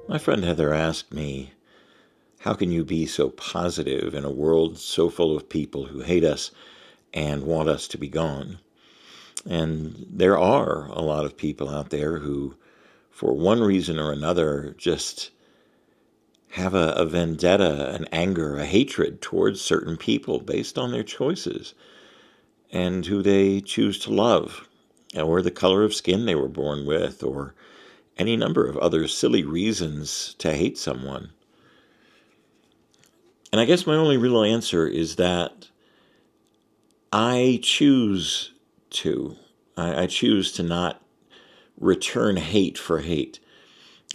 My friend Heather asked me, how can you be so positive in a world so full of people who hate us and want us to be gone? And there are a lot of people out there who, for one reason or another, just have a vendetta, an anger, a hatred towards certain people based on their choices and who they choose to love, or the color of skin they were born with, or any number of other silly reasons to hate someone. And I guess my only real answer is that I choose to. I choose to not return hate for hate.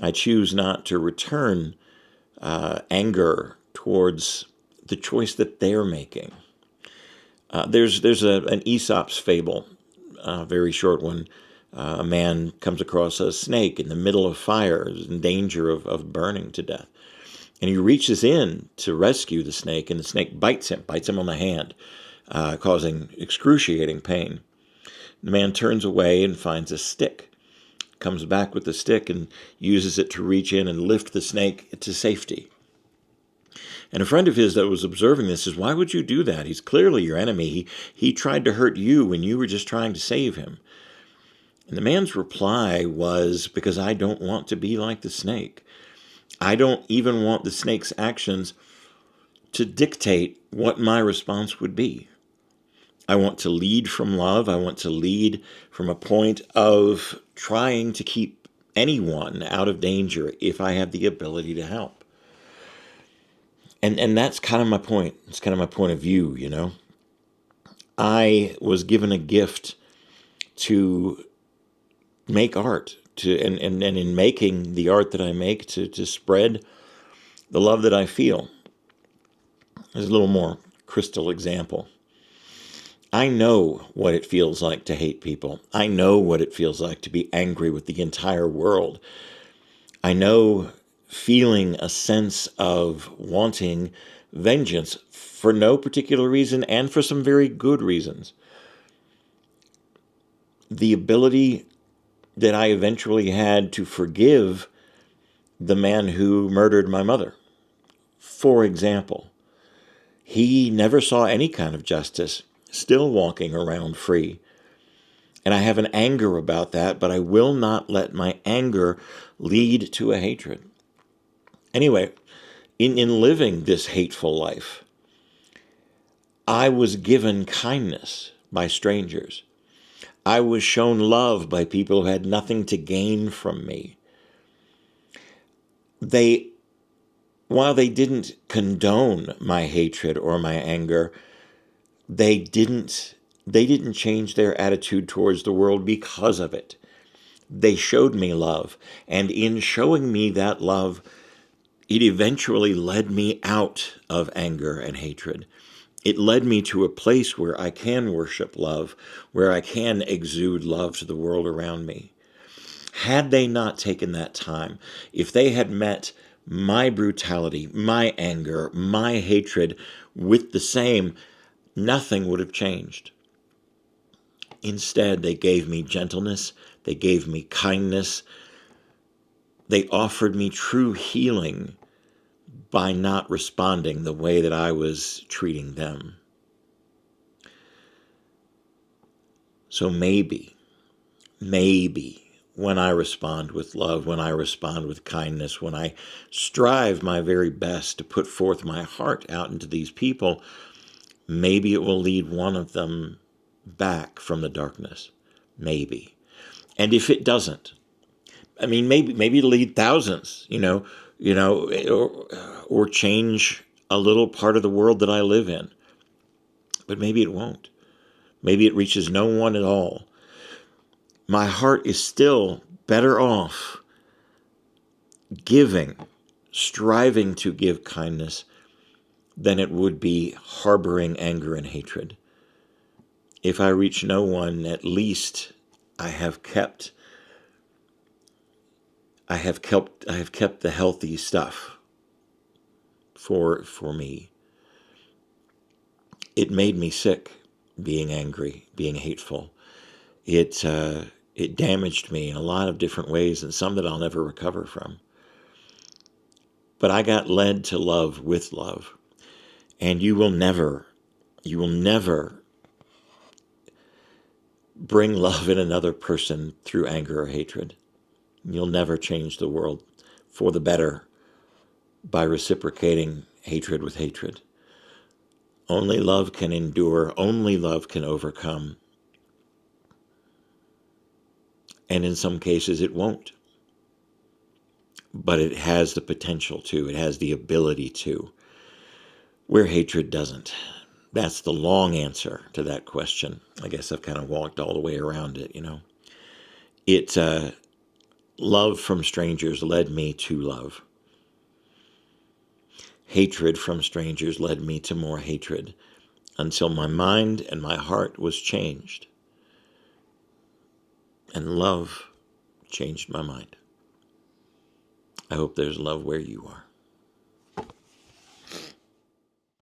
I choose not to return anger towards the choice that they're making. There's an Aesop's fable, a very short one. A man comes across a snake in the middle of fire, in danger of burning to death. And he reaches in to rescue the snake, and the snake bites him on the hand, causing excruciating pain. The man turns away and finds a stick, comes back with the stick and uses it to reach in and lift the snake to safety. And a friend of his that was observing this says, why would you do that? He's clearly your enemy. He tried to hurt you when you were just trying to save him. And the man's reply was, because I don't want to be like the snake. I don't even want the snake's actions to dictate what my response would be. I want to lead from love. I want to lead from a point of trying to keep anyone out of danger if I have the ability to help. And that's kind of my point. It's kind of my point of view, you know. I was given a gift to make art, and in making the art that I make, to spread the love that I feel. There's a little more crystal example. I know what it feels like to hate people. I know what it feels like to be angry with the entire world. I know feeling a sense of wanting vengeance for no particular reason and for some very good reasons. The ability that I eventually had to forgive the man who murdered my mother, for example. He never saw any kind of justice, still walking around free. And I have an anger about that, but I will not let my anger lead to a hatred. Anyway, in living this hateful life, I was given kindness by strangers. I was shown love by people who had nothing to gain from me. While they didn't condone my hatred or my anger, they didn't change their attitude towards the world because of it. They showed me love, and in showing me that love, it eventually led me out of anger and hatred. It led me to a place where I can worship love, where I can exude love to the world around me. Had they not taken that time, if they had met my brutality, my anger, my hatred with the same, nothing would have changed. Instead, they gave me gentleness, they gave me kindness, they offered me true healing by not responding the way that I was treating them. So maybe, when I respond with love, when I respond with kindness, when I strive my very best to put forth my heart out into these people, maybe it will lead one of them back from the darkness. Maybe. And if it doesn't, I mean, maybe it'll lead thousands, or change a little part of the world that I live in. But maybe it won't. Maybe it reaches no one at all. My heart is still better off striving to give kindness, than it would be harboring anger and hatred. If I reach no one, at least I have kept the healthy stuff for me. It made me sick, being angry, being hateful. It damaged me in a lot of different ways, and some that I'll never recover from. But I got led to love with love. And you will never bring love in another person through anger or hatred. You'll never change the world for the better by reciprocating hatred with hatred. Only love can endure. Only love can overcome. And in some cases it won't. But it has the potential to. It has the ability to. Where hatred doesn't. That's the long answer to that question. I guess I've kind of walked all the way around it, Love from strangers led me to love. Hatred from strangers led me to more hatred until my mind and my heart was changed. And love changed my mind. I hope there's love where you are.